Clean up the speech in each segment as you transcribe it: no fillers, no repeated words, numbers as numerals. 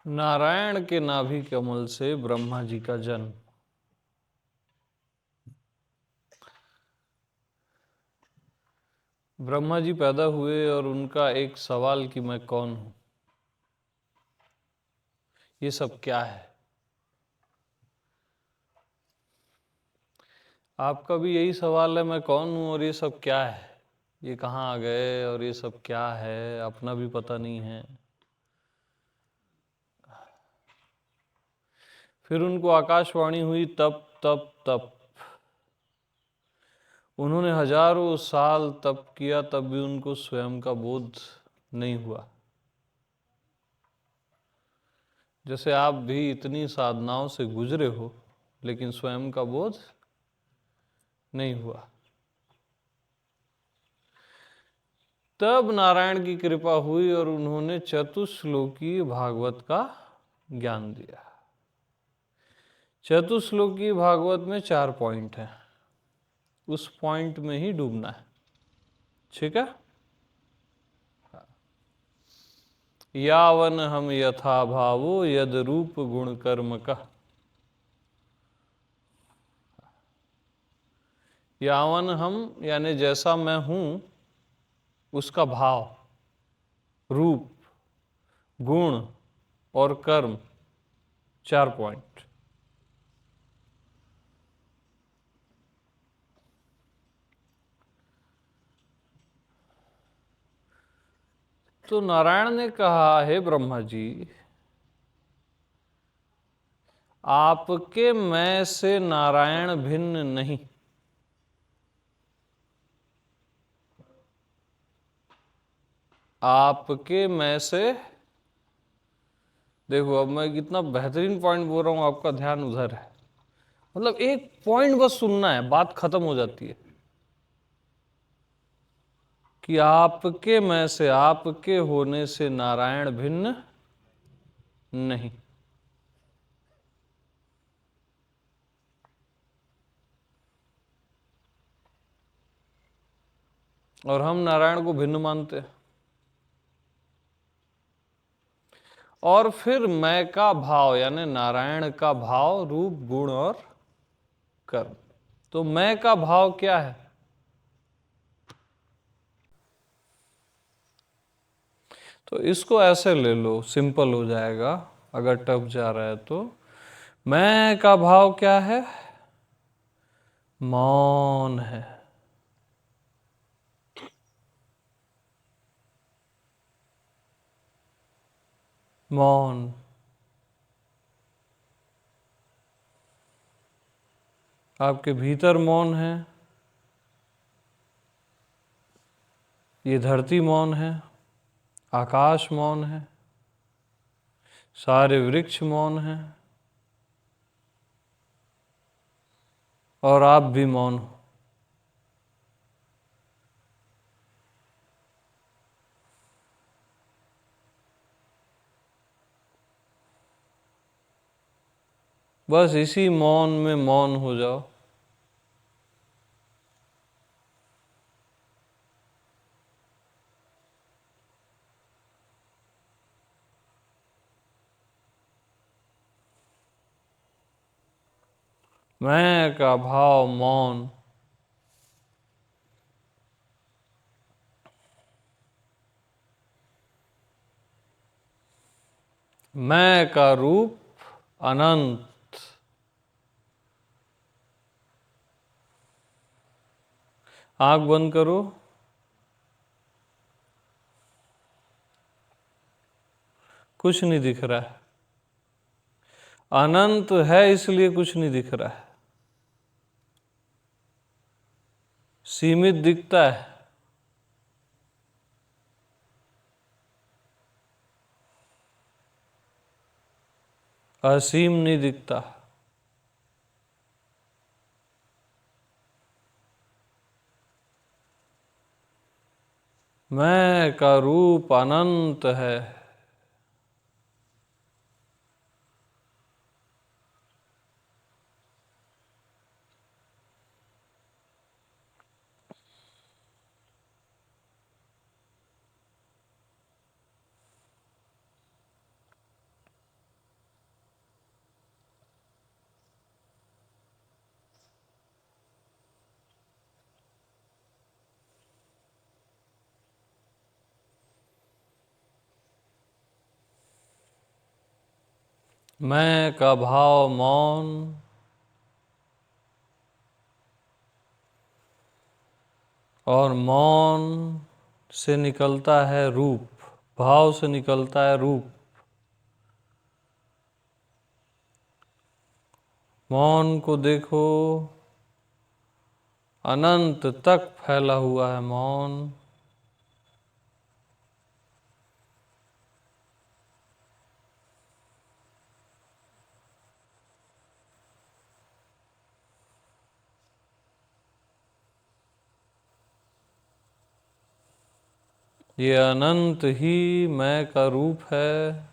नारायण के नाभि कमल से ब्रह्मा जी का जन्म। ब्रह्मा जी पैदा हुए और उनका एक सवाल कि मैं कौन हूं, ये सब क्या है। आपका भी यही सवाल है, मैं कौन हूं और ये सब क्या है, ये कहाँ आ गए और ये सब क्या है, अपना भी पता नहीं है। फिर उनको आकाशवाणी हुई तप तप तप। उन्होंने हजारों साल तप किया, तब भी उनको स्वयं का बोध नहीं हुआ। जैसे आप भी इतनी साधनाओं से गुजरे हो, लेकिन स्वयं का बोध नहीं हुआ। तब नारायण की कृपा हुई और उन्होंने चतुश्लोकी भागवत का ज्ञान दिया। चतुश्लोकी भागवत में 4 पॉइंट हैं, उस पॉइंट में ही डूबना है। ठीक है। यावन हम यथा भावो यद रूप गुण कर्म का। यावन हम यानी जैसा मैं हूं, उसका भाव, रूप, गुण और कर्म, 4 पॉइंट। तो नारायण ने कहा, हे ब्रह्मा जी, आपके मैं से नारायण भिन्न नहीं। आपके मैं से, देखो अब मैं कितना बेहतरीन पॉइंट बोल रहा हूं, आपका ध्यान उधर है। मतलब एक पॉइंट बस सुनना है, बात खत्म हो जाती है कि आपके मैं से, आपके होने से नारायण भिन्न नहीं। और हम नारायण को भिन्न मानते हैं। और फिर मैं का भाव यानी नारायण का भाव, रूप, गुण और कर्म। तो मैं का भाव क्या है? तो इसको ऐसे ले लो, सिंपल हो जाएगा। अगर टफ जा रहा है तो मैं का भाव क्या है? मौन है। मौन। आपके भीतर मौन है, ये धरती मौन है, आकाश मौन है, सारे वृक्ष मौन हैं, और आप भी मौन हो। बस इसी मौन में मौन हो जाओ। मैं का भाव मौन। मैं का रूप अनंत। आंख बंद करो। कुछ नहीं दिख रहा है। अनंत है इसलिए कुछ नहीं दिख रहा है। सीमित दिखता है, असीम नहीं दिखता। मैं का रूप अनंत है। मैं का भाव मौन, और मौन से निकलता है रूप, भाव से निकलता है रूप। मौन को देखो, अनंत तक फैला हुआ है मौन। ये अनंत ही मैं का रूप है।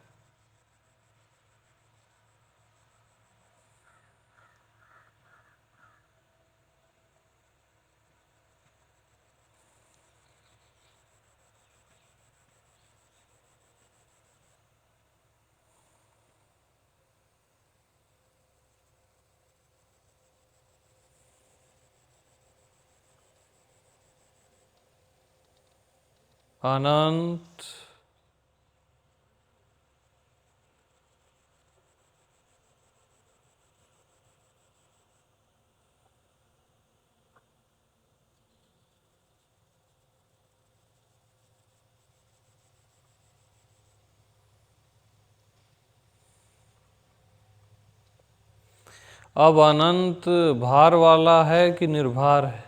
अनंत अब अनंत भार वाला है कि निर्भार है?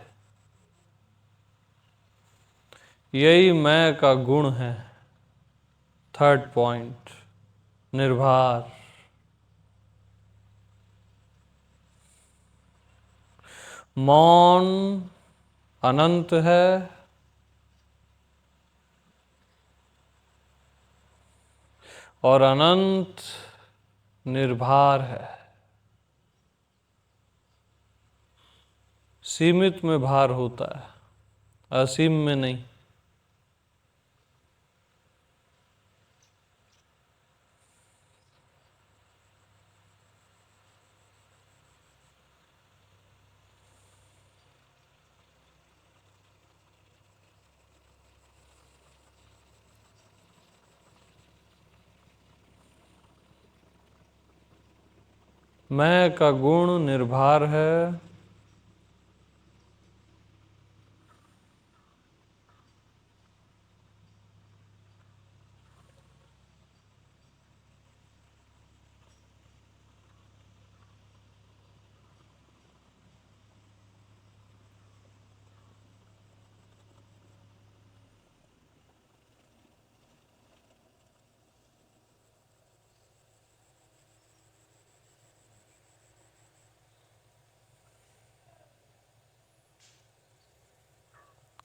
यही मैं का गुण है। थर्ड पॉइंट, निर्भार। मौन अनंत है, और अनंत निर्भार है। सीमित में भार होता है, असीम में नहीं। मैं का गुण निर्भार है,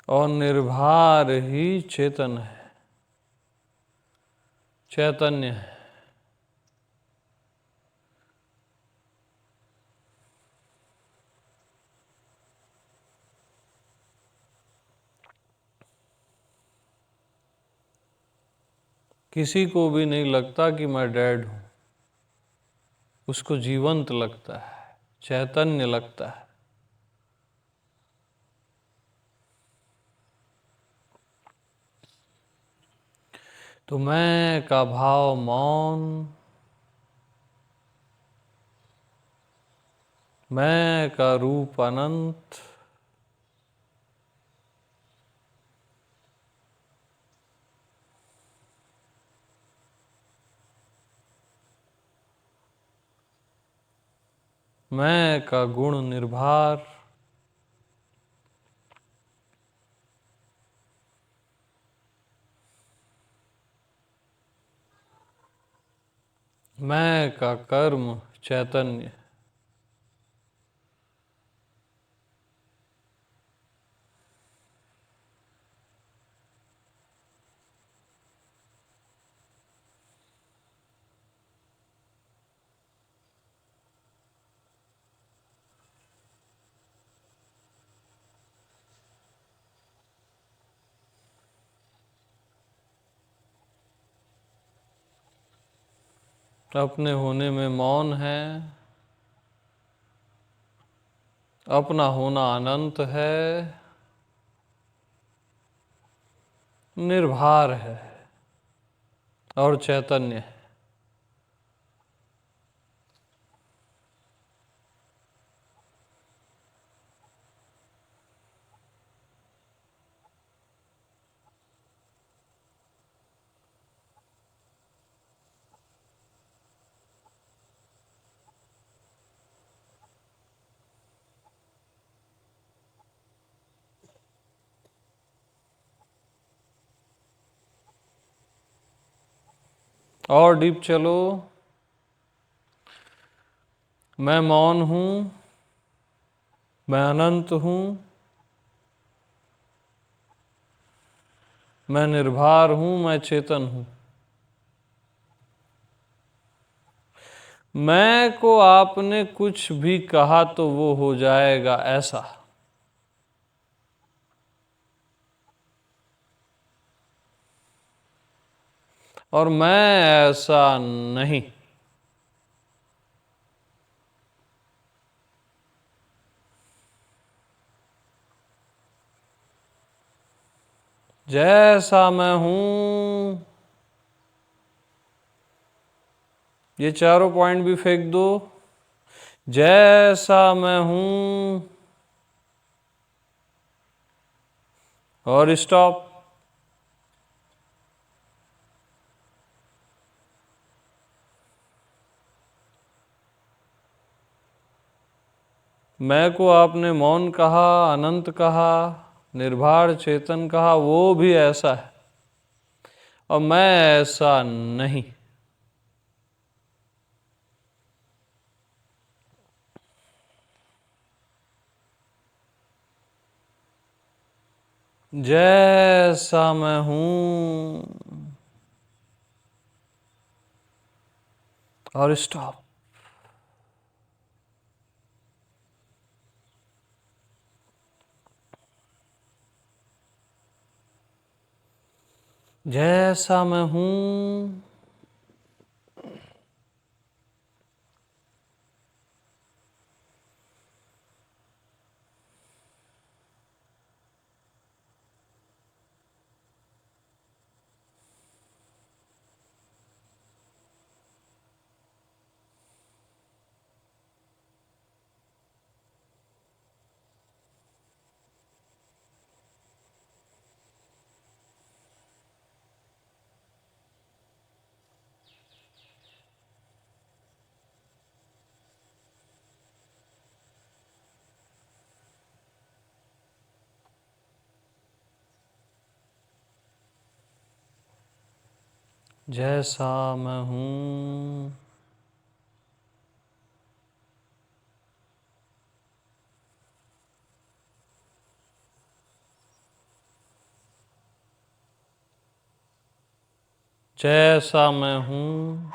और निर्भार ही चेतन है, चैतन्य है। किसी को भी नहीं लगता कि मैं डेड हूं, उसको जीवंत लगता है, चैतन्य लगता है। तो मैं का भाव मौन, मैं का रूप अनंत, मैं का गुण निर्भार, मैं का कर्म चैतन्य। अपने होने में मौन है, अपना होना अनंत है, निर्भार है और चैतन्य है। और डीप चलो। मैं मौन हूं, मैं अनंत हूं, मैं निर्भर हूं, मैं चेतन हूं। मैं को आपने कुछ भी कहा तो वो हो जाएगा ऐसा, और मैं ऐसा नहीं। जैसा मैं हूं, ये चारों पॉइंट भी फेंक दो। जैसा मैं हूं, और स्टॉप। मैं को आपने मौन कहा, अनंत कहा, निर्भर चेतन कहा, वो भी ऐसा है, और मैं ऐसा नहीं। जैसा मैं हूं, और स्टॉप। जैसा मैं हूं, जैसा मैं हूं, जैसा मैं हूं,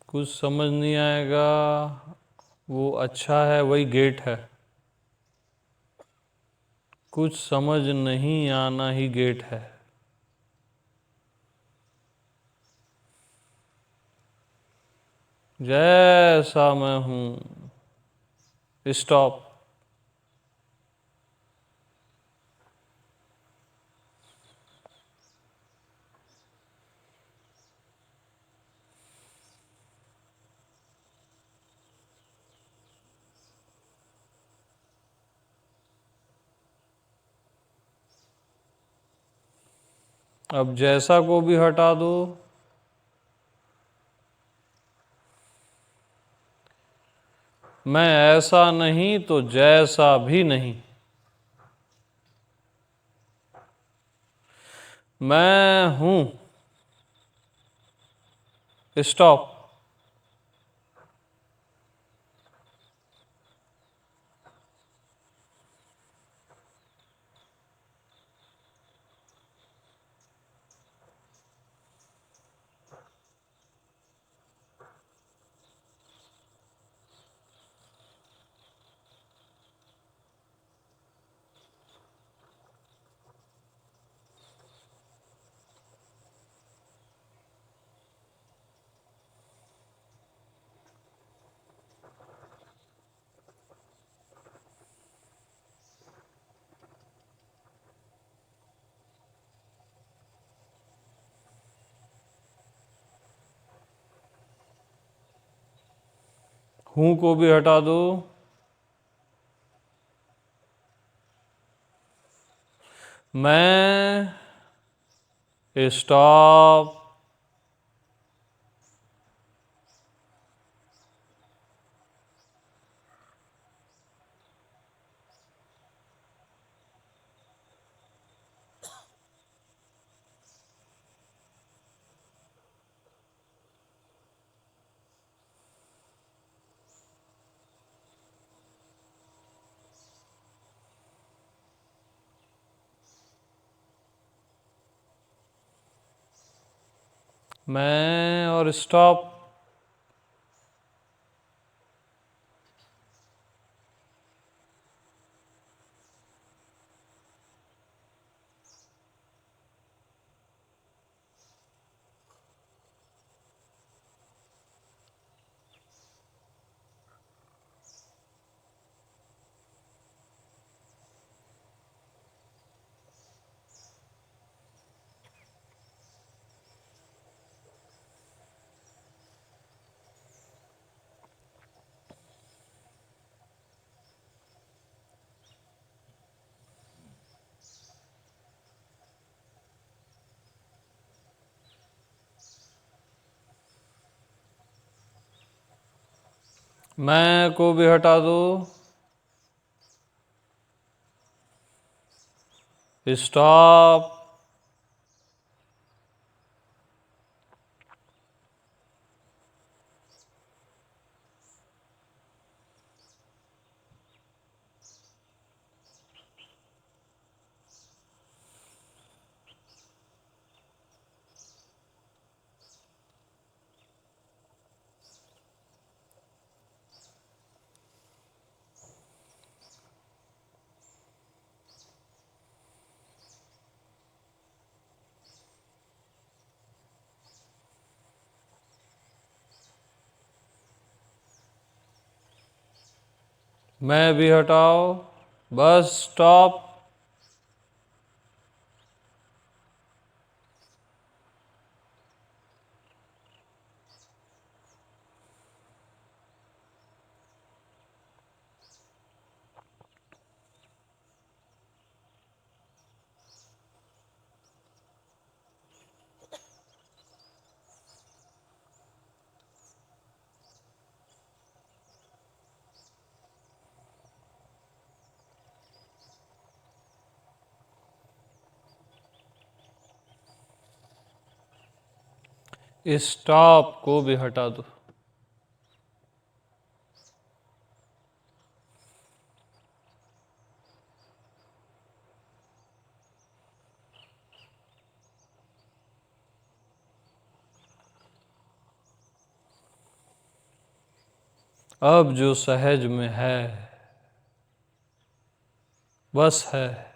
कुछ समझ नहीं आएगा वो अच्छा है, वही गेट है। कुछ समझ नहीं आना ही गेट है। जैसा मैं हूं, स्टॉप। अब जैसा को भी हटा दो। मैं ऐसा नहीं तो जैसा भी नहीं। मैं हूं, स्टॉप। हूं को भी हटा दो। मैं स्टॉप। मैं और स्टॉप। मैं को भी हटा दो। स्टॉप। मैं भी हटाओ। Bus stop. स्टॉप को भी हटा दो। अब जो सहज में है बस है।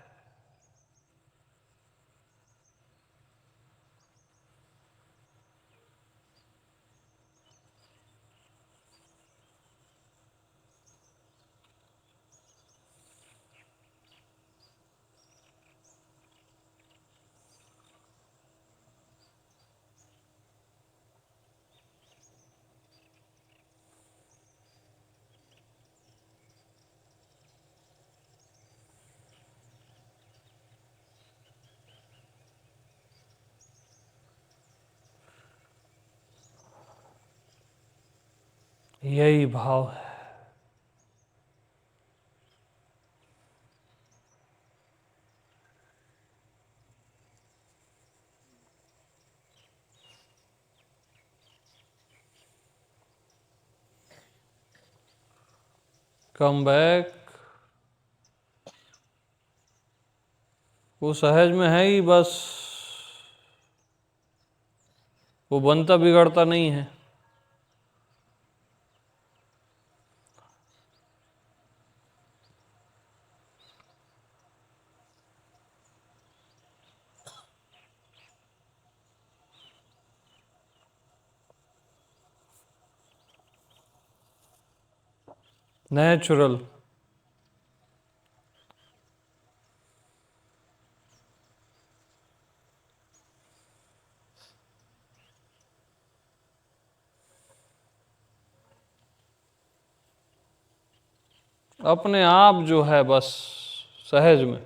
यही भाव है। Come back. वो सहज में है ही बस, वो बनता बिगड़ता नहीं है। नेचुरल। अपने आप जो है बस सहज में।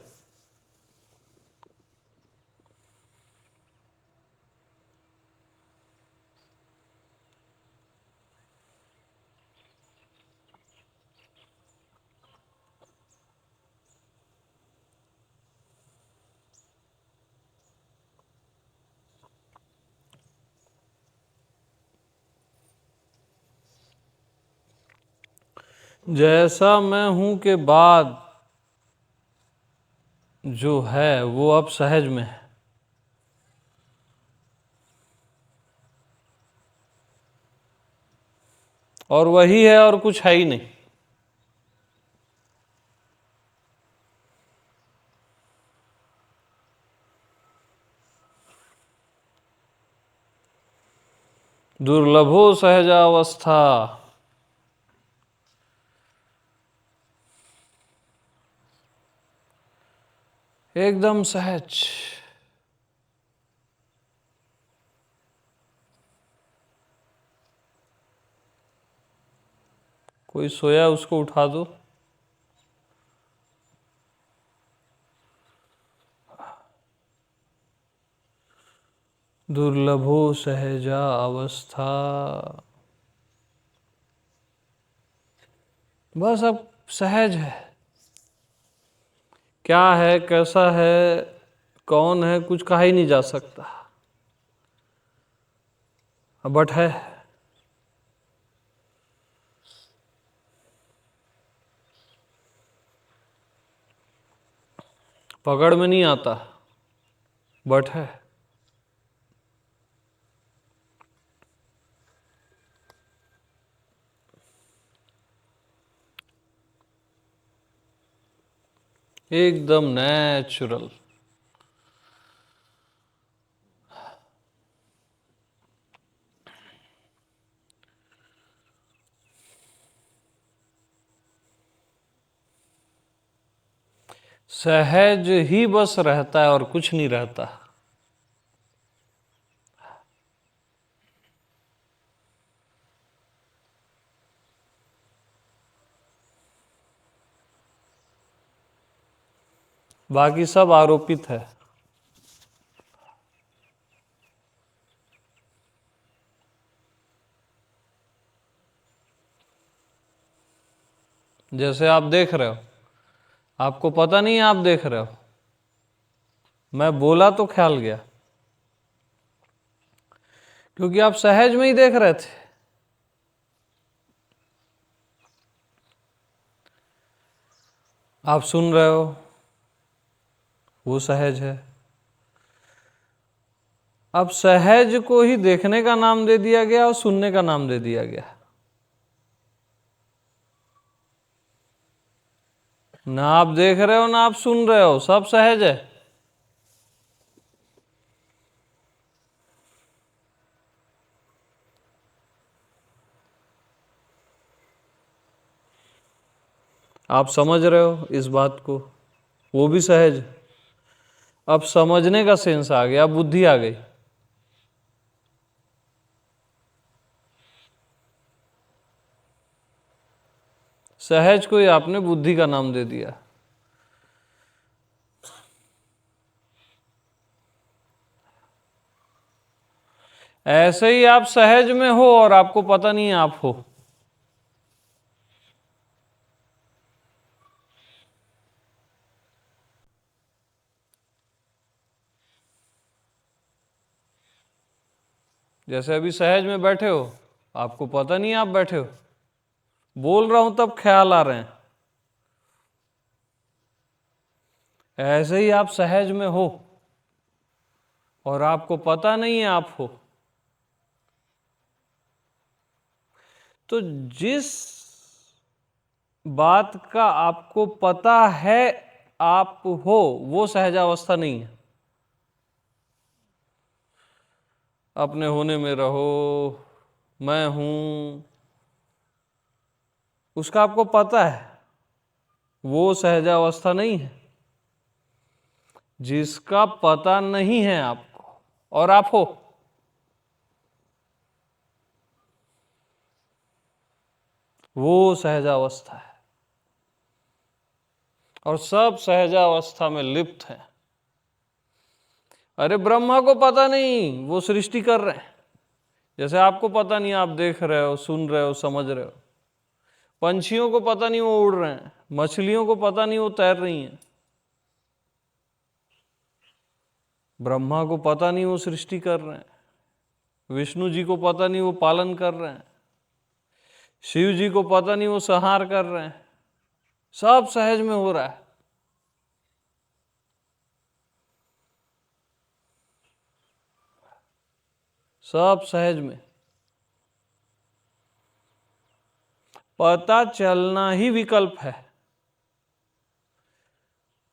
जैसा मैं हूं के बाद जो है वो अब सहज में है। और वही है और कुछ है ही नहीं। दुर्लभो सहजावस्था। एकदम सहज। कोई सोया उसको उठा दो। दुर्लभो सहजा अवस्था। बस अब सहज है। क्या है, कैसा है, कौन है, कुछ कहा ही नहीं जा सकता, बट है। पकड़ में नहीं आता, बट है। एकदम नेचुरल। सहज ही बस रहता है और कुछ नहीं रहता। बाकी सब आरोपित है। जैसे आप देख रहे हो, आपको पता नहीं आप देख रहे हो। मैं बोला तो ख्याल गया, क्योंकि आप सहज में ही देख रहे थे। आप सुन रहे हो, वो सहज है। अब सहज को ही देखने का नाम दे दिया गया और सुनने का नाम दे दिया गया। ना आप देख रहे हो ना आप सुन रहे हो, सब सहज है। आप समझ रहे हो इस बात को, वो भी सहज। अब समझने का सेंस आ गया, बुद्धि आ गई। सहज को ही आपने बुद्धि का नाम दे दिया। ऐसे ही आप सहज में हो और आपको पता नहीं है आप हो। जैसे अभी सहज में बैठे हो, आपको पता नहीं आप बैठे हो। बोल रहा हूं तब ख्याल आ रहे हैं। ऐसे ही आप सहज में हो और आपको पता नहीं है आप हो। तो जिस बात का आपको पता है आप हो, वो सहजावस्था नहीं है। अपने होने में रहो, मैं हूं, उसका आपको पता है, वो सहजावस्था नहीं है। जिसका पता नहीं है आपको और आप हो, वो सहजावस्था है। और सब सहजावस्था में लिप्त हैं। अरे ब्रह्मा को पता नहीं वो सृष्टि कर रहे हैं, जैसे आपको पता नहीं आप देख रहे हो, सुन रहे हो, समझ रहे हो। पंछियों को पता नहीं वो उड़ रहे हैं, मछलियों को पता नहीं वो तैर रही हैं, ब्रह्मा को पता नहीं वो सृष्टि कर रहे हैं, विष्णु जी को पता नहीं वो पालन कर रहे हैं, शिव जी को पता नहीं वो संहार कर रहे हैं। सब सहज में हो रहा है। सब सहज में। पता चलना ही विकल्प है,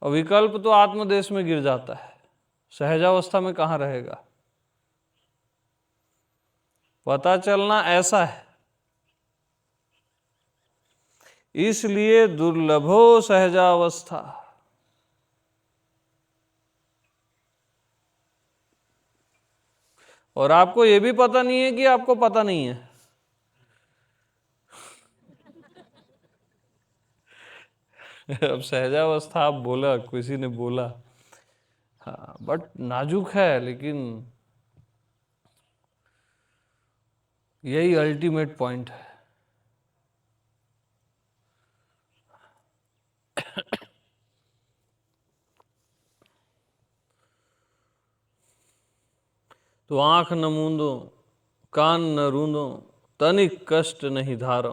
और विकल्प तो आत्मदेश में गिर जाता है, सहजावस्था में कहाँ रहेगा। पता चलना ऐसा है, इसलिए दुर्लभो सहजावस्था। और आपको यह भी पता नहीं है कि आपको पता नहीं है। अब सहजावस्था आप बोला, किसी ने बोला, हाँ बट नाजुक है, लेकिन यही अल्टीमेट पॉइंट है। तो आंख न मूंदो, कान न रूंदो, तनिक कष्ट नहीं धारो,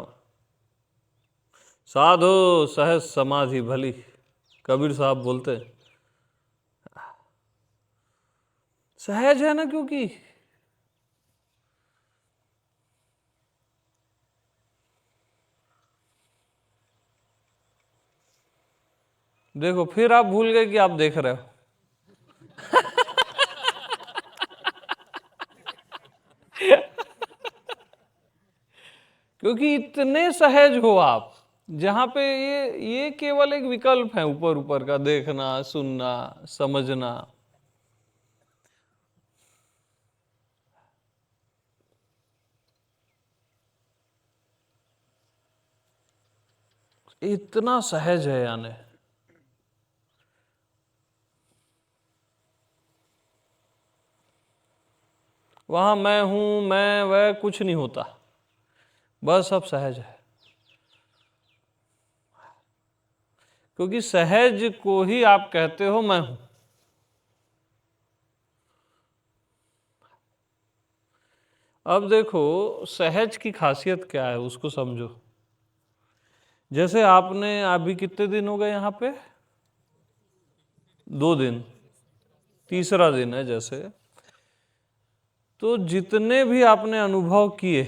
साधो सहज समाधि भली। कबीर साहब बोलते। सहज है ना, क्योंकि देखो फिर आप भूल गए कि आप देख रहे हो। क्योंकि इतने सहज हो आप, जहां पे ये केवल एक विकल्प है, ऊपर ऊपर का देखना, सुनना, समझना। इतना सहज है, यानी वहां मैं हूं, मैं वह कुछ नहीं होता, बस सब सहज है। क्योंकि सहज को ही आप कहते हो मैं हूं। अब देखो सहज की खासियत क्या है, उसको समझो। जैसे आपने अभी कितने दिन हो गए यहाँ पे? 2 दिन, तीसरा दिन है जैसे। तो जितने भी आपने अनुभव किए,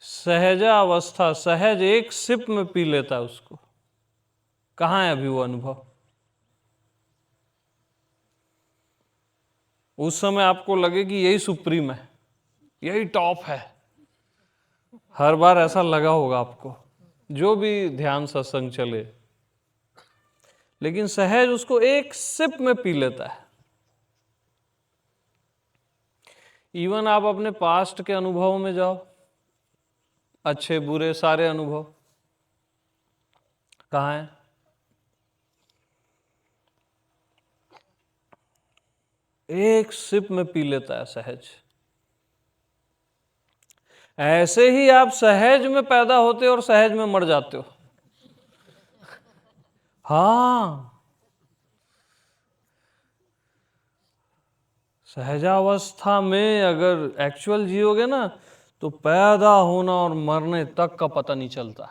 सहजा अवस्था, सहज एक सिप में पी लेता है उसको। कहाँ है अभी वो अनुभव? उस समय आपको लगे कि यही सुप्रीम है, यही टॉप है। हर बार ऐसा लगा होगा आपको, जो भी ध्यान सत्संग चले। लेकिन सहज उसको एक सिप में पी लेता है। इवन आप अपने पास्ट के अनुभवों में जाओ, अच्छे बुरे सारे अनुभव कहाँ हैं? एक सिप में पी लेता है सहज। ऐसे ही आप सहज में पैदा होते हो और सहज में मर जाते हो। हाँ, सहजावस्था में अगर एक्चुअल जियोगे ना, तो पैदा होना और मरने तक का पता नहीं चलता।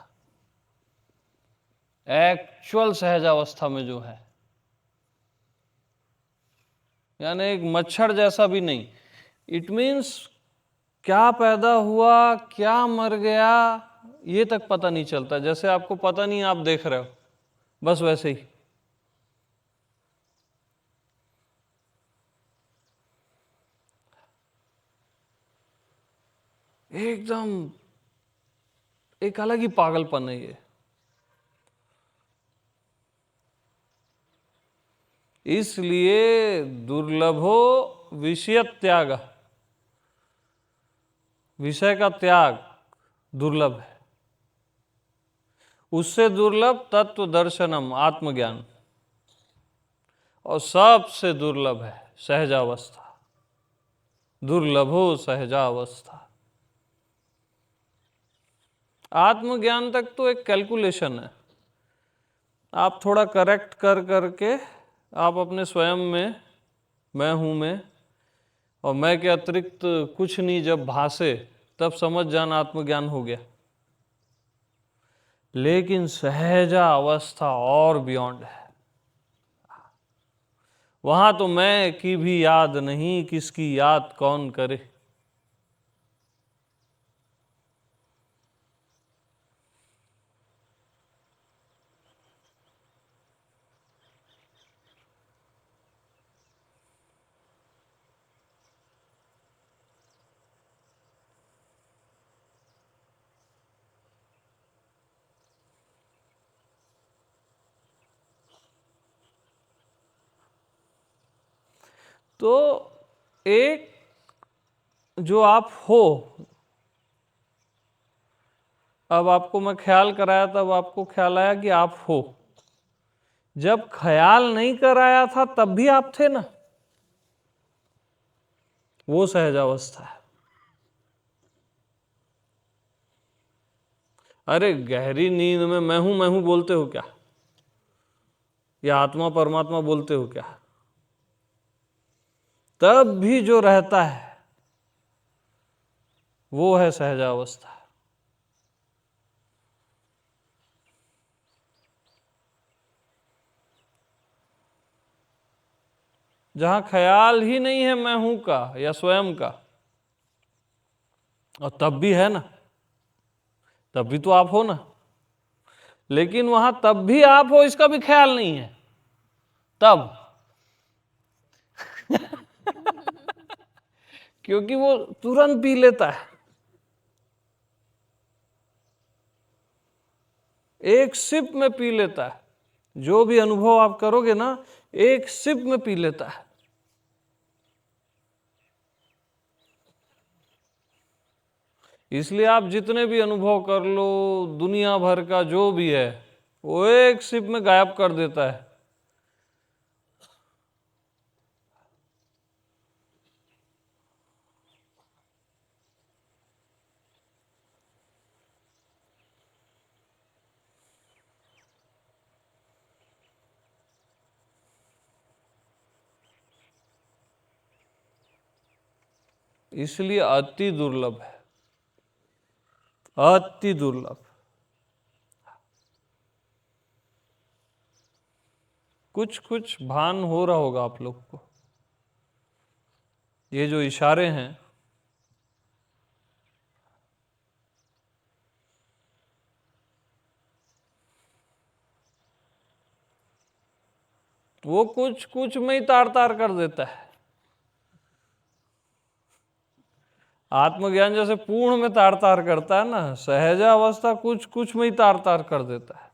एक्चुअल सहजावस्था में जो है, यानी एक मच्छर जैसा भी नहीं। इट मीन्स क्या पैदा हुआ, क्या मर गया, ये तक पता नहीं चलता। जैसे आपको पता नहीं आप देख रहे हो, बस वैसे ही। एकदम एक अलग ही पागलपन है ये। इसलिए दुर्लभो विषय त्याग, विषय का त्याग दुर्लभ है। उससे दुर्लभ तत्व दर्शनम आत्मज्ञान, और सबसे दुर्लभ है सहजावस्था, दुर्लभो सहजावस्था। आत्मज्ञान तक तो एक कैलकुलेशन है, आप थोड़ा करेक्ट कर करके आप अपने स्वयं में मैं हूं में और मैं के अतिरिक्त कुछ नहीं जब भासे तब समझ जाना आत्मज्ञान हो गया। लेकिन सहजा अवस्था और बियॉन्ड है, वहां तो मैं की भी याद नहीं, किसकी याद कौन करे। तो एक जो आप हो, अब आपको मैं ख्याल कराया तब आपको ख्याल आया कि आप हो, जब ख्याल नहीं कराया था तब भी आप थे ना, वो सहजावस्था है। अरे गहरी नींद में मैं हूं बोलते हो क्या, या आत्मा परमात्मा बोलते हो क्या, तब भी जो रहता है वो है सहजावस्था। जहां ख्याल ही नहीं है मैं हूं का या स्वयं का, और तब भी है ना, तब भी तो आप हो ना, लेकिन वहां तब भी आप हो इसका भी ख्याल नहीं है तब क्योंकि वो तुरंत पी लेता है, एक सिप में पी लेता है। जो भी अनुभव आप करोगे ना, एक सिप में पी लेता है। इसलिए आप जितने भी अनुभव कर लो दुनिया भर का जो भी है, वो एक सिप में गायब कर देता है। इसलिए अति दुर्लभ है, अति दुर्लभ। कुछ कुछ भान हो रहा होगा आप लोग को, ये जो इशारे हैं वो कुछ कुछ में ही तार तार कर देता है। आत्मज्ञान जैसे पूर्ण में तार तार करता है ना, सहजा अवस्था कुछ कुछ में ही तार तार कर देता है।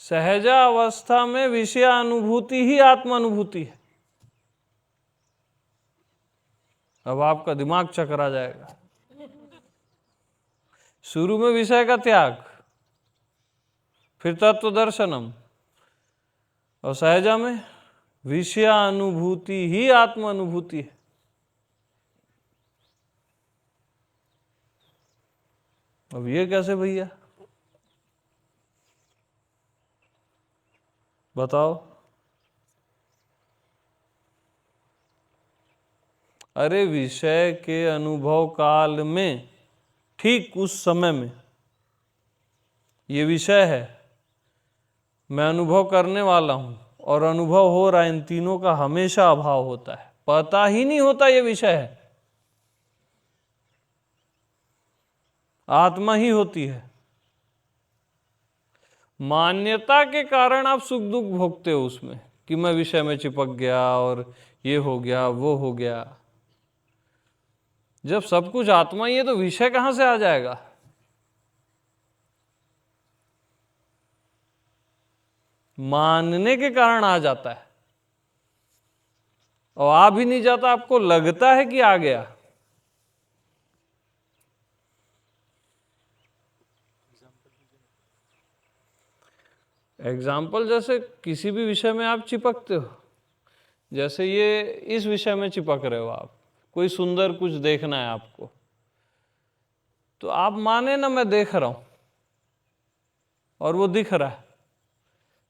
सहजा अवस्था में विषयानुभूति ही आत्मानुभूति है। अब आपका दिमाग चकरा जाएगा। शुरू में विषय का त्याग, फिर तत्व दर्शनम, और सहजा में विषयानुभूति ही आत्मानुभूति है। अब ये कैसे भैया, बताओ। अरे विषय के अनुभव काल में, ठीक उस समय में ये विषय है, मैं अनुभव करने वाला हूं और अनुभव हो रहा है, इन तीनों का हमेशा अभाव होता है, पता ही नहीं होता ये विषय है, आत्मा ही होती है। मान्यता के कारण आप सुख दुख भोगते हो उसमें, कि मैं विषय में चिपक गया और ये हो गया वो हो गया। जब सब कुछ आत्मा ही है तो विषय कहां से आ जाएगा। मानने के कारण आ जाता है, और आ भी नहीं जाता, आपको लगता है कि आ गया। एग्जाम्पल जैसे किसी भी विषय में आप चिपकते हो, जैसे ये इस विषय में चिपक रहे हो आप, कोई सुंदर कुछ देखना है आपको, तो आप माने ना मैं देख रहा हूं और वो दिख रहा है,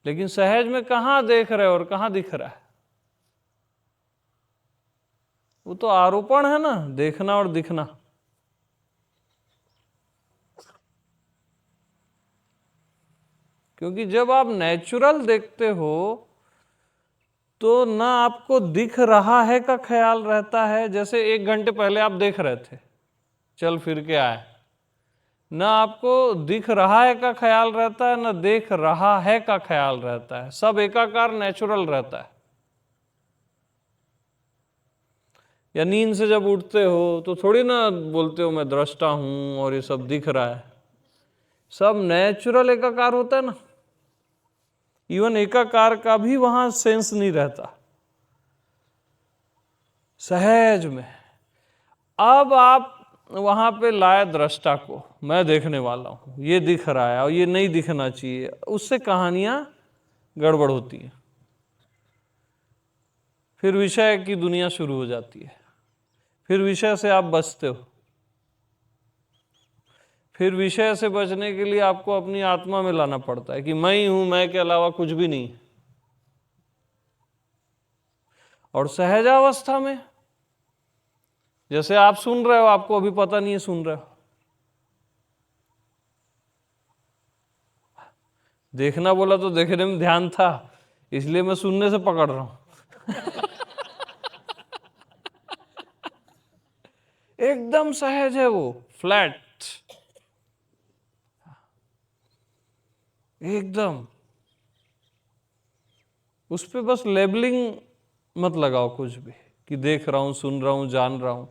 लेकिन सहज में कहाँ देख रहे हो और कहाँ दिख रहा है? वो तो आरोपण है ना, देखना और दिखना। क्योंकि जब आप नेचुरल देखते हो तो ना आपको दिख रहा है का ख्याल रहता है, जैसे 1 घंटे पहले आप देख रहे थे, चल फिर के आए, ना आपको दिख रहा है का ख्याल रहता है, ना देख रहा है का ख्याल रहता है, सब एकाकार नेचुरल रहता है। या नींद से जब उठते हो तो थोड़ी ना बोलते हो मैं दृष्टा हूं और ये सब दिख रहा है, सब नेचुरल एकाकार होता है ना। इवन एकाकार का भी वहां सेंस नहीं रहता सहज में। अब आप वहां पे लाए दृष्टा को, मैं देखने वाला हूं, ये दिख रहा है और ये नहीं दिखना चाहिए, उससे कहानियां गड़बड़ होती हैं। फिर विषय की दुनिया शुरू हो जाती है, फिर विषय से आप बचते हो। फिर विषय से बचने के लिए आपको अपनी आत्मा में लाना पड़ता है कि मैं ही हूं, मैं के अलावा कुछ भी नहीं। और सहजावस्था में जैसे आप सुन रहे हो, आपको अभी पता नहीं है सुन रहे हो, देखना बोला तो देखने में ध्यान था, इसलिए मैं सुनने से पकड़ रहा हूं। एकदम सहज है वो, फ्लैट एकदम। उस पे बस लेबलिंग मत लगाओ कुछ भी कि देख रहा हूं, सुन रहा हूं, जान रहा हूं।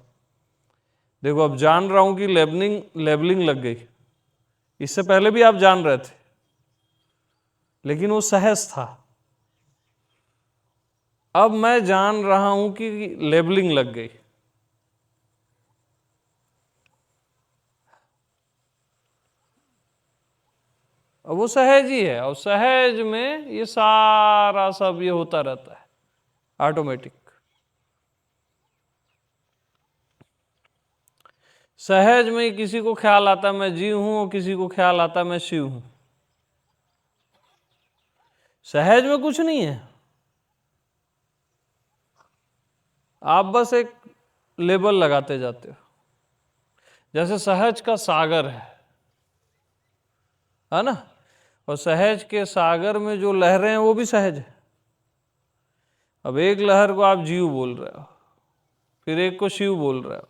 देखो अब जान रहा हूं कि लेबलिंग लग गई, इससे पहले भी आप जान रहे थे लेकिन वो सहज था। अब मैं जान रहा हूं कि लेबलिंग लग गई। अब वो सहज ही है, और सहज में ये सारा सब ये होता रहता है ऑटोमेटिक। सहज में किसी को ख्याल आता मैं जीव हूं और किसी को ख्याल आता मैं शिव हूं। सहज में कुछ नहीं है, आप बस एक लेबल लगाते जाते हो। जैसे सहज का सागर है ना, और सहज के सागर में जो लहरें हैं वो भी सहज है। अब एक लहर को आप जीव बोल रहे हो, फिर एक को शिव बोल रहे हो,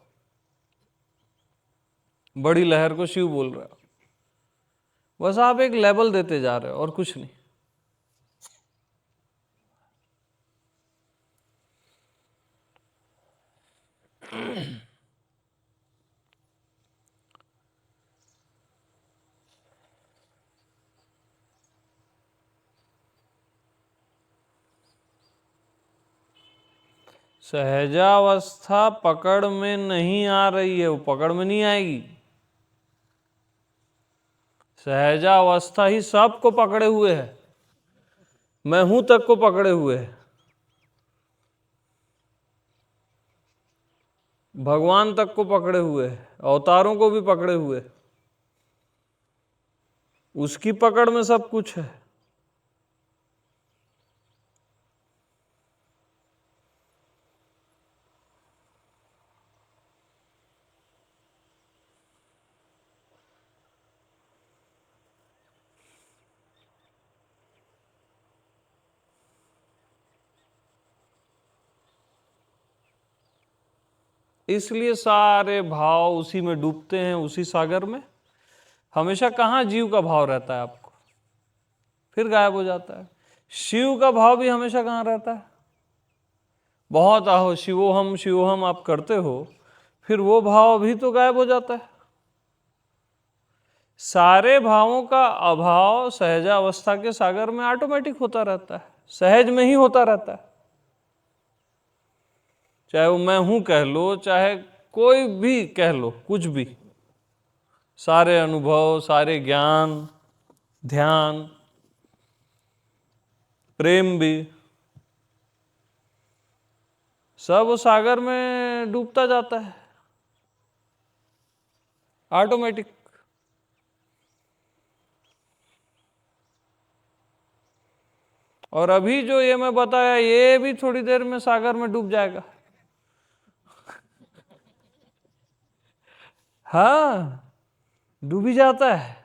बड़ी लहर को शिव बोल रहे हो, बस आप एक लेबल देते जा रहे हो और कुछ नहीं। सहजावस्था पकड़ में नहीं आ रही है, वो पकड़ में नहीं आएगी। सहजावस्था ही सबको पकड़े हुए है, मैं हूं तक को पकड़े हुए है, भगवान तक को पकड़े हुए है, अवतारों को भी पकड़े हुए है। उसकी पकड़ में सब कुछ है। इसलिए सारे भाव उसी में डूबते हैं, उसी सागर में। हमेशा कहाँ जीव का भाव रहता है आपको, फिर गायब हो जाता है। शिव का भाव भी हमेशा कहाँ रहता है? बहुत आहो शिवोहम आप करते हो, फिर वो भाव भी तो गायब हो जाता है। सारे भावों का अभाव सहजावस्था के सागर में ऑटोमेटिक होता रहता है, सहज में ही होता रहता है। चाहे वो मैं हूं कह लो, चाहे कोई भी कह लो, कुछ भी, सारे अनुभव, सारे ज्ञान, ध्यान, प्रेम भी, सब सागर में डूबता जाता है ऑटोमेटिक। और अभी जो ये मैं बताया ये भी थोड़ी देर में सागर में डूब जाएगा। हाँ, डूब ही जाता है।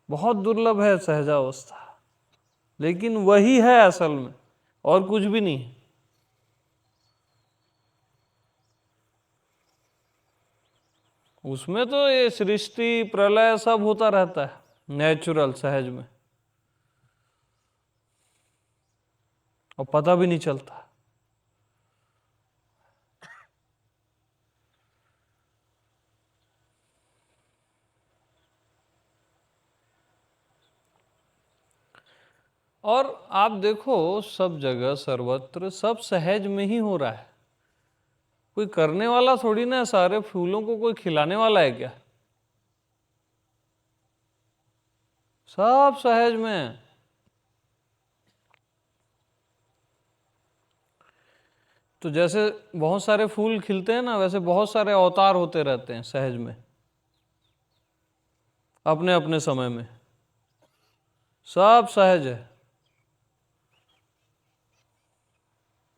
बहुत दुर्लभ है सहजावस्था, लेकिन वही है असल में, और कुछ भी नहीं। उसमें तो ये सृष्टि प्रलय सब होता रहता है नेचुरल सहज में, और पता भी नहीं चलता। और आप देखो सब जगह सर्वत्र सब सहज में ही हो रहा है। कोई करने वाला थोड़ी ना है, सारे फूलों को कोई खिलाने वाला है क्या? सब सहज में है। तो जैसे बहुत सारे फूल खिलते हैं ना, वैसे बहुत सारे अवतार होते रहते हैं सहज में, अपने अपने समय में। सब सहज है।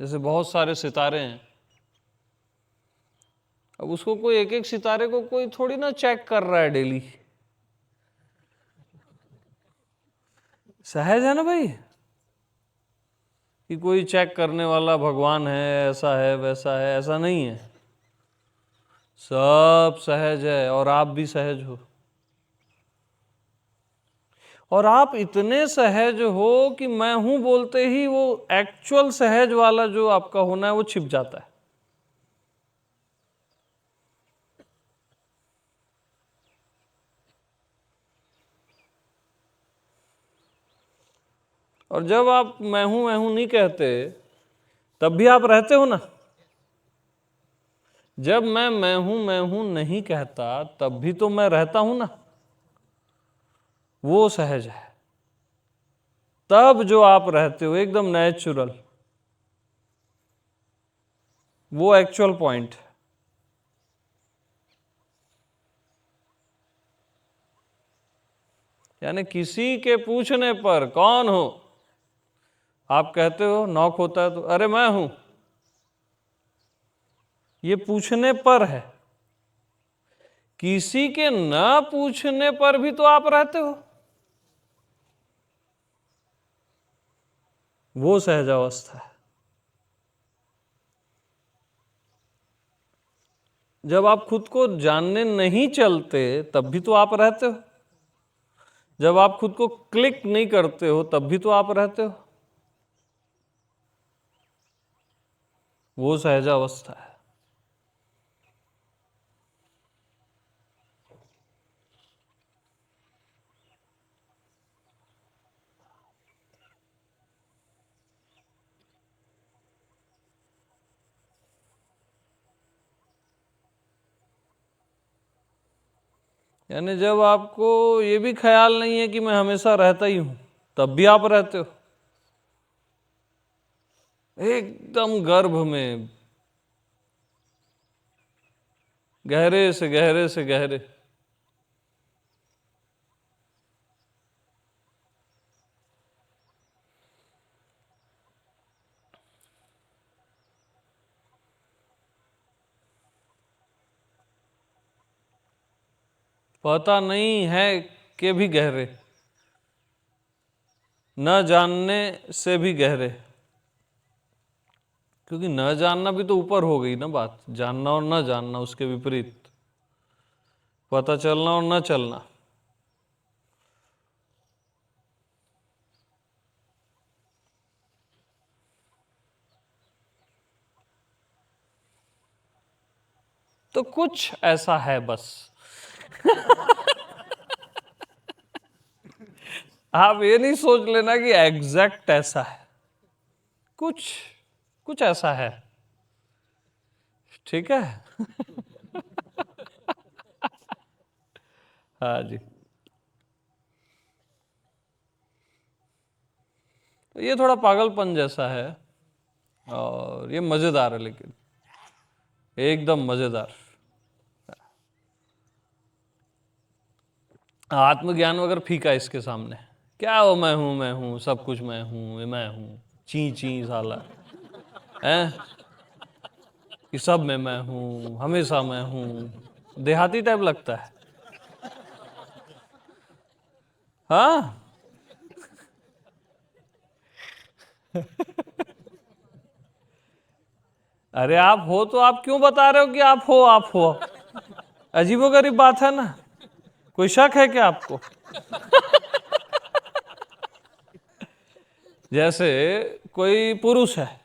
जैसे बहुत सारे सितारे हैं, अब उसको कोई एक एक सितारे को कोई थोड़ी ना चेक कर रहा है डेली। सहज है ना भाई, कि कोई चेक करने वाला भगवान है, ऐसा है वैसा है, ऐसा नहीं है। सब सहज है, और आप भी सहज हो। और आप इतने सहज हो कि मैं हूं बोलते ही वो एक्चुअल सहज वाला जो आपका होना है वो छिप जाता है। और जब आप मैं हूं नहीं कहते, तब भी आप रहते हो ना। जब मैं हूं नहीं कहता, तब भी तो मैं रहता हूं ना। वो सहज है। तब जो आप रहते हो एकदम नेचुरल, वो एक्चुअल पॉइंट। यानी किसी के पूछने पर कौन हो, आप कहते हो, नॉक होता है तो अरे मैं हूं। ये पूछने पर है। किसी के न पूछने पर भी तो आप रहते हो। वो सहजावस्था है। जब आप खुद को जानने नहीं चलते, तब भी तो आप रहते हो। जब आप खुद को क्लिक नहीं करते हो, तब भी तो आप रहते हो। वो सहजावस्था है। यानी जब आपको ये भी ख्याल नहीं है कि मैं हमेशा रहता ही हूं, तब भी आप रहते हो एकदम गर्भ में, गहरे से गहरे से गहरे। पता नहीं है कि भी गहरे, न जानने से भी गहरे। क्योंकि न जानना भी तो ऊपर हो गई ना बात, जानना और न जानना उसके विपरीत, पता चलना और न चलना। तो कुछ ऐसा है बस। आप ये नहीं सोच लेना कि एग्जैक्ट ऐसा है, कुछ कुछ ऐसा है। ठीक है। हाँ जी। ये थोड़ा पागलपन जैसा है और ये मजेदार है, लेकिन एकदम मजेदार। आत्मज्ञान वगैरह फीका इसके सामने। क्या हो, मैं हूं, सब कुछ मैं हूं, ची ची साला है कि सब में मैं हूं, हमेशा मैं हूं। देहाती टाइप लगता है। हाँ। अरे आप हो तो आप क्यों बता रहे हो कि आप हो, आप हो? अजीबोगरीब बात है ना। कोई शक है क्या आपको? जैसे कोई पुरुष है,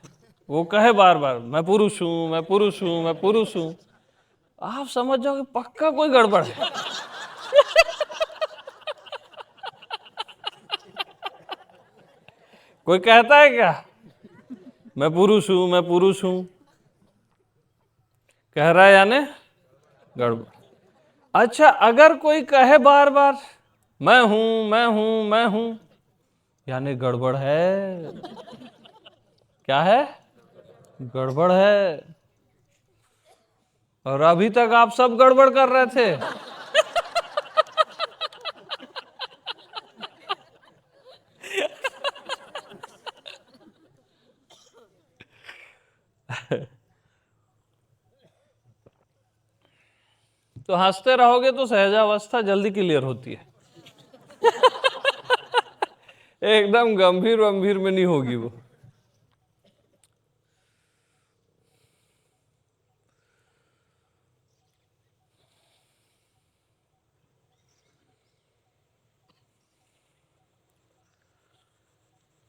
वो कहे बार बार मैं पुरुष हूं, मैं पुरुष हूं, मैं पुरुष हूं, आप समझ जाओ कि पक्का कोई गड़बड़ है। कोई कहता है क्या मैं पुरुष हूं, मैं पुरुष हूं? कह रहा है यानी गड़बड़। अच्छा, अगर कोई कहे बार बार मैं हूं, मैं हूं, मैं हूं, यानी गड़बड़ है। क्या है? गड़बड़ है। और अभी तक आप सब गड़बड़ कर रहे थे। तो हंसते रहोगे तो सहजावस्था जल्दी क्लियर होती है। एकदम गंभीर गंभीर में नहीं होगी वो।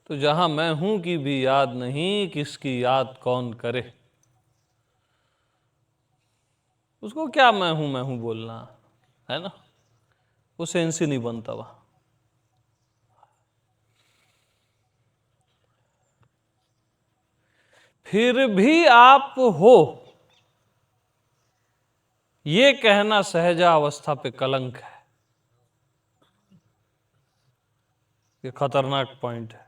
तो जहां मैं हूं की भी याद नहीं, किसकी याद कौन करे। उसको क्या मैं हूं बोलना है ना, वो सेंस ही नहीं बनता वहां। फिर भी आप हो, ये कहना सहजा अवस्था पे कलंक है। ये खतरनाक पॉइंट है।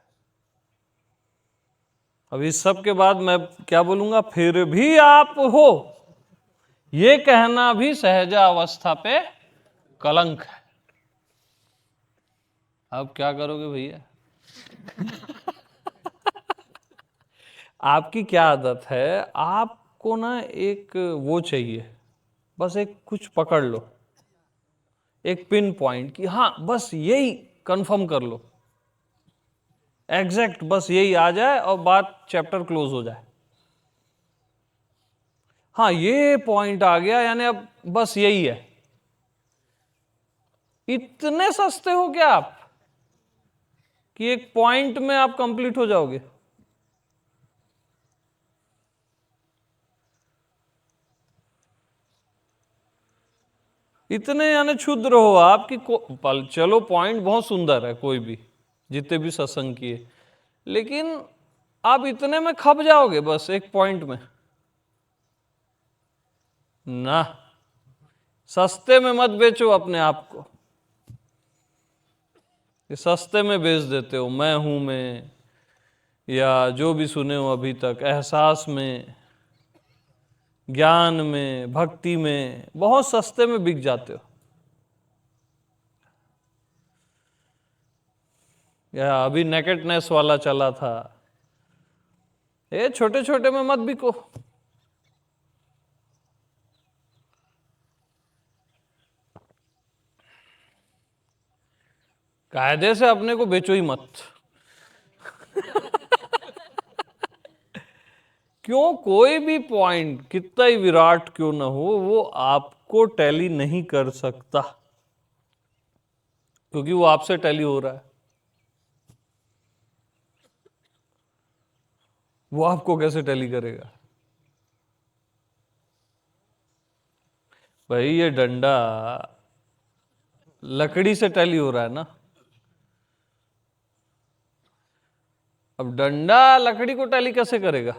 अब इस सब के बाद मैं क्या बोलूंगा? फिर भी आप हो, ये कहना भी सहजा अवस्था पे कलंक है। अब क्या करोगे भैया? आपकी क्या आदत है, आपको ना एक वो चाहिए, बस एक कुछ पकड़ लो, एक पिन पॉइंट कि हाँ बस यही कंफर्म कर लो, एग्जैक्ट बस यही आ जाए और बात चैप्टर क्लोज हो जाए। हाँ ये पॉइंट आ गया, यानी अब बस यही है। इतने सस्ते हो क्या आप कि एक पॉइंट में आप कंप्लीट हो जाओगे? इतने यानी क्षुद्र हो आप कि चलो पॉइंट बहुत सुंदर है, कोई भी जितने भी सत्संग किए, लेकिन आप इतने में खप जाओगे बस एक पॉइंट में ना। सस्ते में मत बेचो अपने आप को, ये सस्ते में बेच देते हो मैं हूं में, या जो भी सुने हो अभी तक, एहसास में, ज्ञान में, भक्ति में, बहुत सस्ते में बिक जाते हो। या अभी नेकेडनेस वाला चला था, ये छोटे छोटे में मत बिको। कायदे से अपने को बेचो ही मत। क्यों? कोई भी पॉइंट कितना ही विराट क्यों ना हो, वो आपको टैली नहीं कर सकता, क्योंकि वो आपसे टैली हो रहा है। वो आपको कैसे टैली करेगा? भाई ये डंडा लकड़ी से टैली हो रहा है ना। अब डंडा लकड़ी को टैली कैसे करेगा?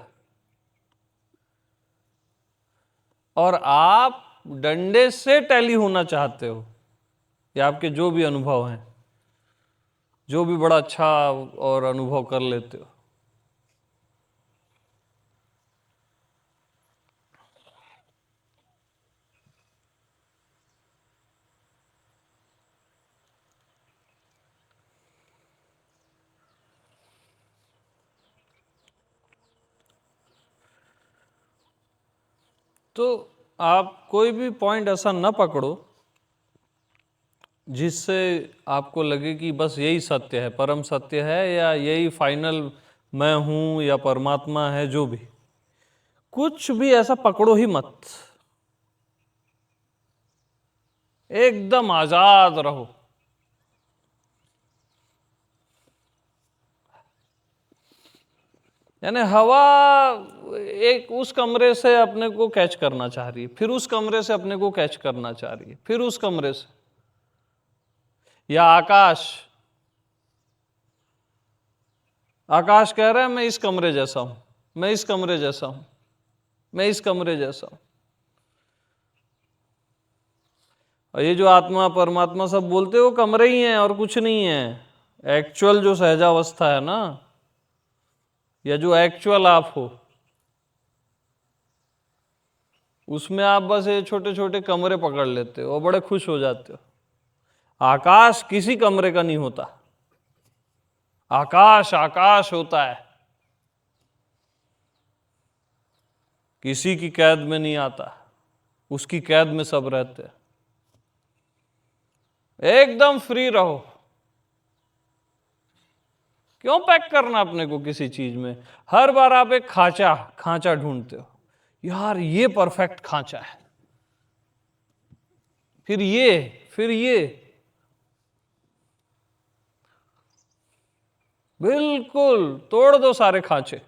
और आप डंडे से टैली होना चाहते हो, या आपके जो भी अनुभव हैं, जो भी बड़ा अच्छा और अनुभव कर लेते हो। तो आप कोई भी पॉइंट ऐसा न पकड़ो जिससे आपको लगे कि बस यही सत्य है, परम सत्य है, या यही फाइनल मैं हूं, या परमात्मा है, जो भी। कुछ भी ऐसा पकड़ो ही मत, एकदम आजाद रहो। यानी हवा एक उस कमरे से अपने को कैच करना चाह रही है, फिर उस कमरे से अपने को कैच करना चाह रही है, फिर उस कमरे से। या आकाश, आकाश कह रहा है मैं इस कमरे जैसा हूं, मैं इस कमरे जैसा हूं, मैं इस कमरे जैसा हूं। और ये जो आत्मा परमात्मा सब बोलते हैं वो कमरे ही हैं और कुछ नहीं है। एक्चुअल जो सहजावस्था है ना, या जो एक्चुअल आप हो, उसमें आप बस ये छोटे छोटे कमरे पकड़ लेते हो और बड़े खुश हो जाते हो। आकाश किसी कमरे का नहीं होता, आकाश आकाश होता है, किसी की कैद में नहीं आता, उसकी कैद में सब रहते हैं। एकदम फ्री रहो। क्यों पैक करना अपने को किसी चीज में? हर बार आप एक खांचा खांचा ढूंढते हो, यार ये परफेक्ट खांचा है, फिर ये बिल्कुल तोड़ दो सारे खांचे,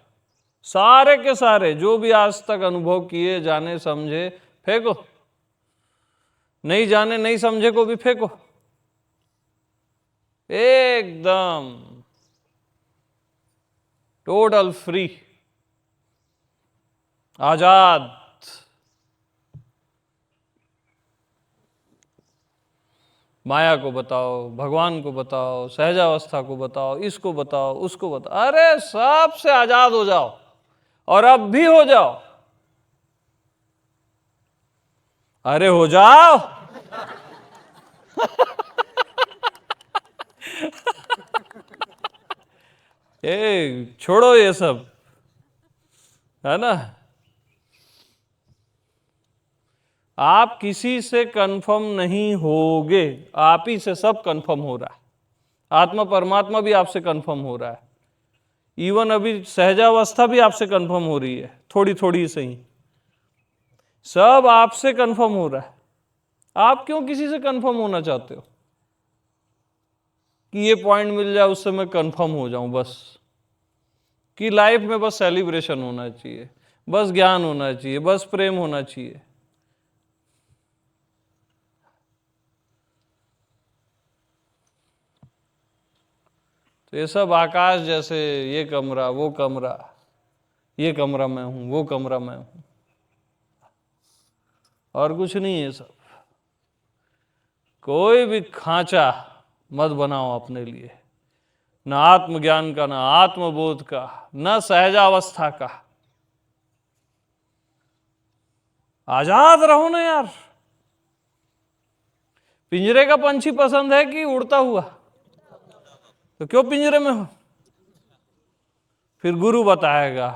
सारे के सारे जो भी आज तक अनुभव किए, जाने समझे, फेंको। नहीं जाने नहीं समझे को भी फेंको। एकदम टोटल फ्री, आजाद। माया को बताओ, भगवान को बताओ, सहजावस्था को बताओ, इसको बताओ, उसको बताओ, अरे सबसे आजाद हो जाओ, और अब भी हो जाओ। अरे हो जाओ। ए छोड़ो ये सब, है ना। आप किसी से कंफर्म नहीं होगे, आप ही से सब कंफर्म हो रहा है। आत्मा परमात्मा भी आपसे कंफर्म हो रहा है। इवन अभी सहजावस्था भी आपसे कंफर्म हो रही है, थोड़ी थोड़ी से ही। सब आपसे कंफर्म हो रहा है। आप क्यों किसी से कंफर्म होना चाहते हो कि ये पॉइंट मिल जाए उससे मैं कंफर्म हो जाऊं? बस कि लाइफ में बस सेलिब्रेशन होना चाहिए, बस ज्ञान होना चाहिए, बस प्रेम होना चाहिए। तो ये सब आकाश जैसे, ये कमरा, वो कमरा, ये कमरा मैं हूं, वो कमरा मैं हूं, और कुछ नहीं है। सब कोई भी खांचा मत बनाओ अपने लिए, न आत्मज्ञान का, न आत्मबोध का, न सहजावस्था का। आजाद रहो ना यार। पिंजरे का पंछी पसंद है कि उड़ता हुआ? तो क्यों पिंजरे में हो? फिर गुरु बताएगा,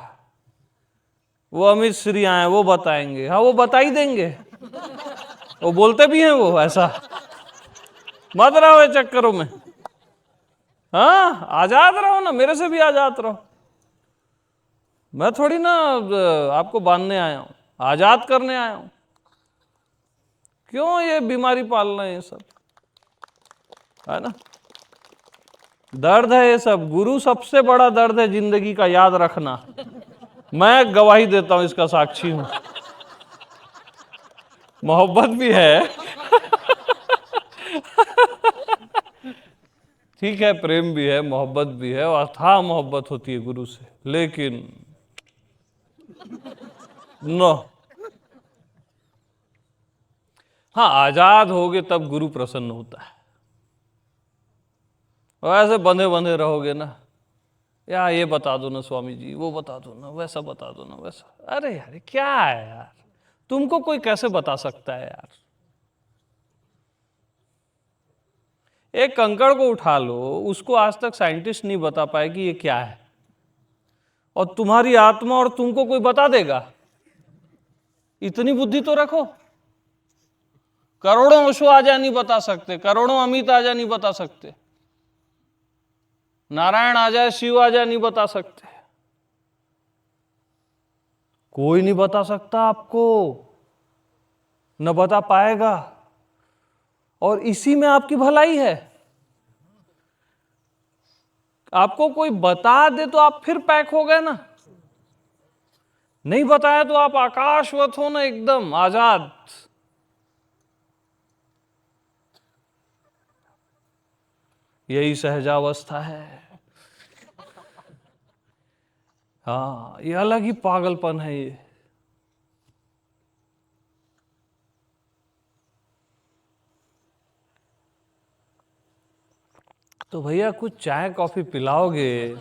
वो अमित श्री आए वो बताएंगे। हाँ वो बता ही देंगे, वो बोलते भी हैं वो ऐसा। मत रहो ये चक्करों में। हाँ आजाद रहो ना, मेरे से भी आजाद रहो। मैं थोड़ी ना आपको बांधने आया हूं, आजाद करने आया हूं। क्यों ये बीमारी पालना है? ये सब है ना, दर्द है ये सब। गुरु सबसे बड़ा दर्द है जिंदगी का, याद रखना। मैं गवाही देता हूं, इसका साक्षी हूं। मोहब्बत भी है ठीक है, प्रेम भी है, मोहब्बत भी है, और अथाह मोहब्बत होती है गुरु से, लेकिन नो। हाँ आजाद होगे तब गुरु प्रसन्न होता है, और ऐसे बंधे बंधे रहोगे ना, या ये बता दो ना स्वामी जी, वो बता दो ना, वैसा बता दो ना, वैसा। अरे यार क्या है यार, तुमको कोई कैसे बता सकता है यार। एक कंकड़ को उठा लो, उसको आज तक साइंटिस्ट नहीं बता पाए कि ये क्या है, और तुम्हारी आत्मा और तुमको कोई बता देगा? इतनी बुद्धि तो रखो। करोड़ों अश्व आजा नहीं बता सकते, करोड़ों अमित आजा नहीं बता सकते, नारायण आ जाए, शिव आ जाए, नहीं बता सकते। कोई नहीं बता सकता आपको, न बता पाएगा। और इसी में आपकी भलाई है। आपको कोई बता दे तो आप फिर पैक हो गए ना, नहीं बताया तो आप आकाशवत हो ना, एकदम आजाद। यही सहजावस्था है। हाँ, ये अलग ही पागलपन है ये। तो भैया कुछ चाय कॉफी पिलाओगे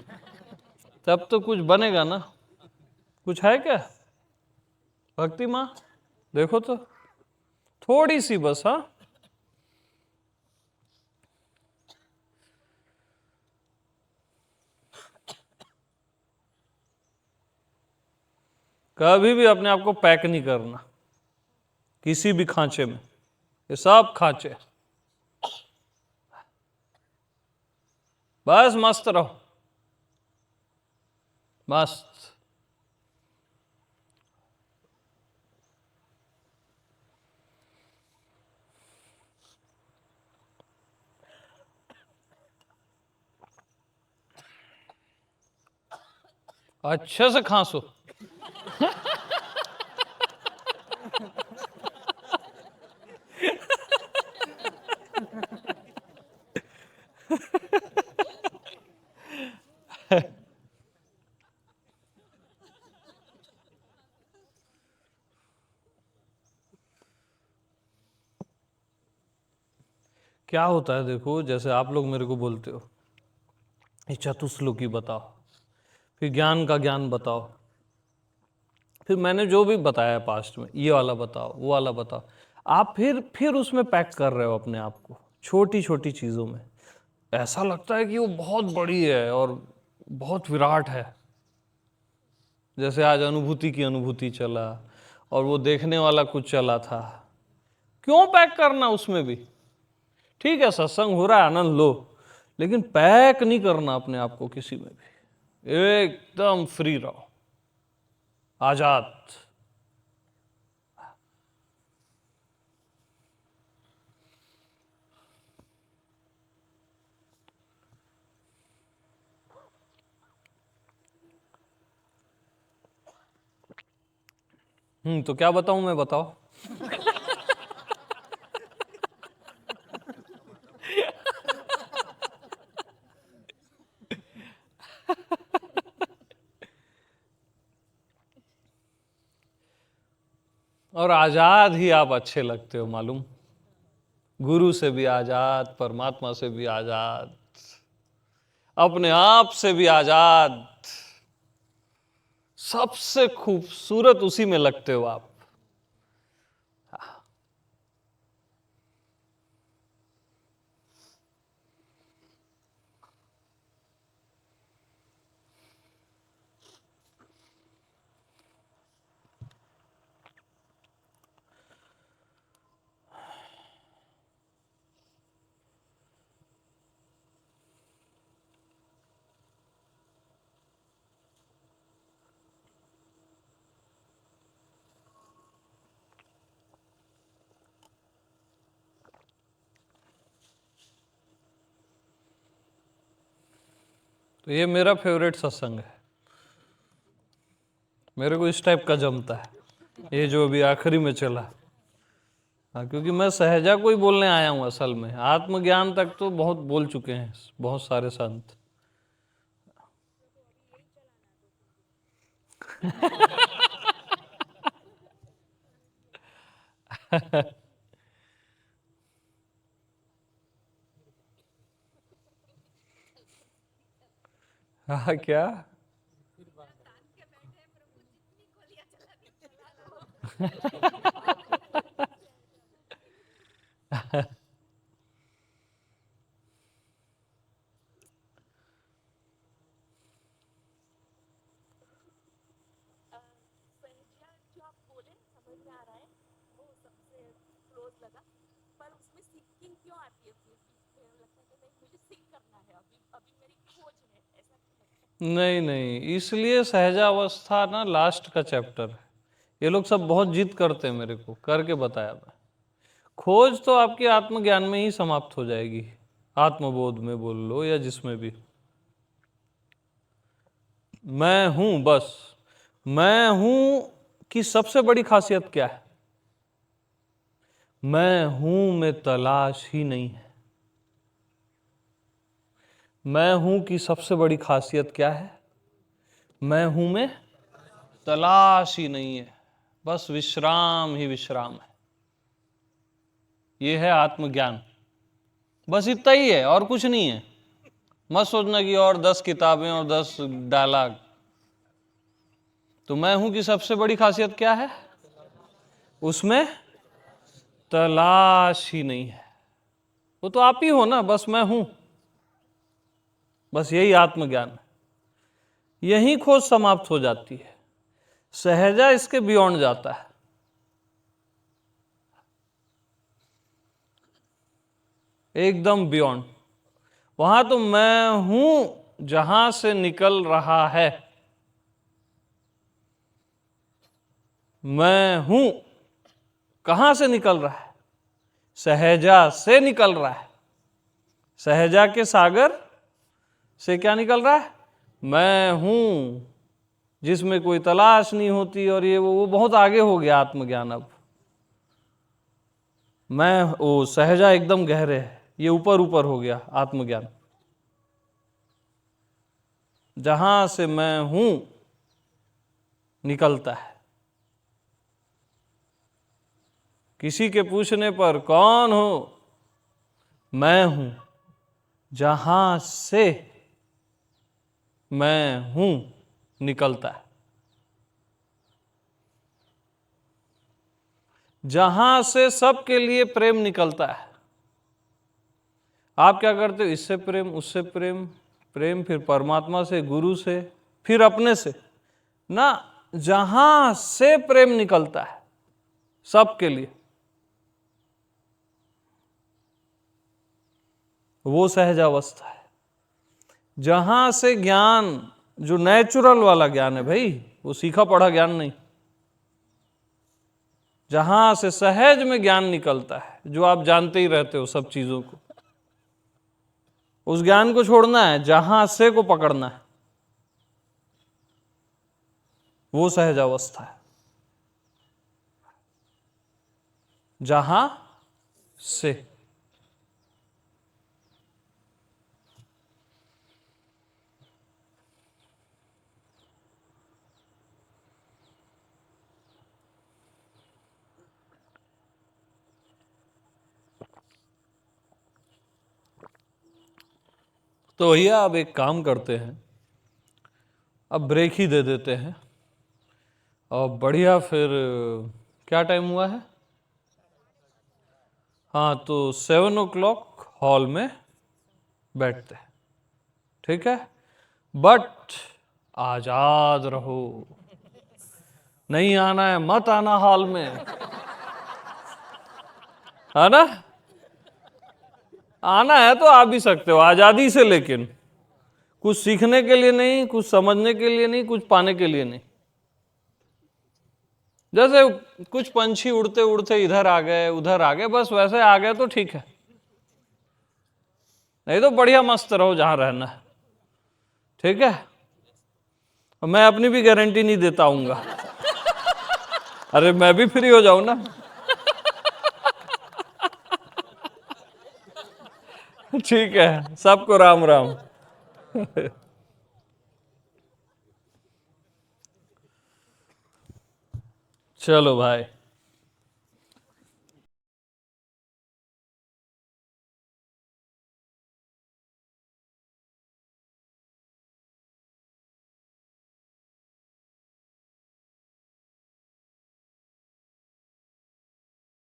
तब तो कुछ बनेगा ना। कुछ है क्या भक्ति माँ? देखो तो, थोड़ी सी बस। हाँ, कभी भी अपने आप को पैक नहीं करना किसी भी खांचे में, ये सब खांचे। बस मस्त रहो, मस्त। अच्छे से खांसो। क्या होता है देखो, जैसे आप लोग मेरे को बोलते हो ये चतुश्लोकी बताओ, फिर ज्ञान का ज्ञान बताओ, फिर मैंने जो भी बताया पास्ट में, ये वाला बताओ, वो वाला बताओ। आप फिर उसमें पैक कर रहे हो अपने आप को, छोटी छोटी चीज़ों में। ऐसा लगता है कि वो बहुत बड़ी है और बहुत विराट है। जैसे आज अनुभूति की अनुभूति चला और वो देखने वाला कुछ चला था। क्यों पैक करना उसमें भी? ठीक है, सत्संग हो रहा है, आनंद लो, लेकिन पैक नहीं करना अपने आप को किसी में भी। एकदम फ्री रहो, आजाद। तो क्या बताऊं मैं, बताओ। और आजाद ही आप अच्छे लगते हो मालूम। गुरु से भी आजाद, परमात्मा से भी आजाद, अपने आप से भी आजाद। सबसे खूबसूरत उसी में लगते हो आप। तो ये मेरा फेवरेट सत्संग है, मेरे को इस टाइप का जमता है, ये जो अभी आखिरी में चला। हाँ, क्योंकि मैं सहजा को ही बोलने आया हूँ असल में। आत्मज्ञान तक तो बहुत बोल चुके हैं बहुत सारे संत। हाँ क्या? नहीं नहीं, इसलिए सहजावस्था ना लास्ट का चैप्टर है। ये लोग सब बहुत जिद करते हैं, मेरे को करके बताया मैं। खोज तो आपकी आत्मज्ञान में ही समाप्त हो जाएगी, आत्मबोध में बोल लो या जिसमें भी। मैं हूं, बस मैं हूं की सबसे बड़ी खासियत क्या है? मैं हूं में तलाश ही नहीं है। मैं हूं की सबसे बड़ी खासियत क्या है? मैं हूं में तलाश ही नहीं है, बस विश्राम ही विश्राम है। यह है आत्मज्ञान, बस इतना ही है और कुछ नहीं है। मत सोचना कि और 10 किताबें और 10 डायलॉग। तो मैं हूं की सबसे बड़ी खासियत क्या है? उसमें तलाश ही नहीं है। वो तो आप ही हो ना, बस मैं हूं। बस यही आत्मज्ञान है। यही खोज समाप्त हो जाती है। सहजा इसके बियॉन्ड जाता है। एकदम बियॉन्ड। वहां तो मैं हूं जहां से निकल रहा है। मैं हूं कहां से निकल रहा है? सहजा से निकल रहा है। सहजा के सागर से क्या निकल रहा है? मैं हूं, जिसमें कोई तलाश नहीं होती। और ये वो बहुत आगे हो गया आत्मज्ञान। अब मैं वो सहजा एकदम गहरे है, ये ऊपर ऊपर हो गया आत्मज्ञान। जहां से मैं हूं निकलता है। किसी के पूछने पर कौन हो? मैं हूं जहां से मैं हूं निकलता है। जहां से सबके लिए प्रेम निकलता है। आप क्या करते हो? इससे प्रेम, उससे प्रेम, प्रेम फिर परमात्मा से, गुरु से, फिर अपने से ना। जहां से प्रेम निकलता है सबके लिए, वो सहजावस्था है। जहां से ज्ञान, जो नेचुरल वाला ज्ञान है भाई, वो सीखा पढ़ा ज्ञान नहीं। जहां से सहज में ज्ञान निकलता है, जो आप जानते ही रहते हो सब चीजों को, उस ज्ञान को छोड़ना है, जहां से को पकड़ना है। वो सहजावस्था है। जहां से। तो भैया अब एक काम करते हैं, अब ब्रेक ही दे देते हैं। और बढ़िया, फिर क्या टाइम हुआ है? हाँ, तो 7 o'clock हॉल में बैठते हैं, ठीक है? बट आजाद रहो। नहीं आना है मत आना हॉल में, है ना? आना है तो आ भी सकते हो आजादी से, लेकिन कुछ सीखने के लिए नहीं, कुछ समझने के लिए नहीं, कुछ पाने के लिए नहीं। जैसे कुछ पंछी उड़ते उड़ते इधर आ गए उधर आ गए, बस वैसे आ गए तो ठीक है, नहीं तो बढ़िया मस्त रहो जहां रहना है, ठीक है? मैं अपनी भी गारंटी नहीं देता हूँगा। अरे मैं भी फ्री हो जाऊं ना। ठीक है, सबको राम राम। चलो भाई।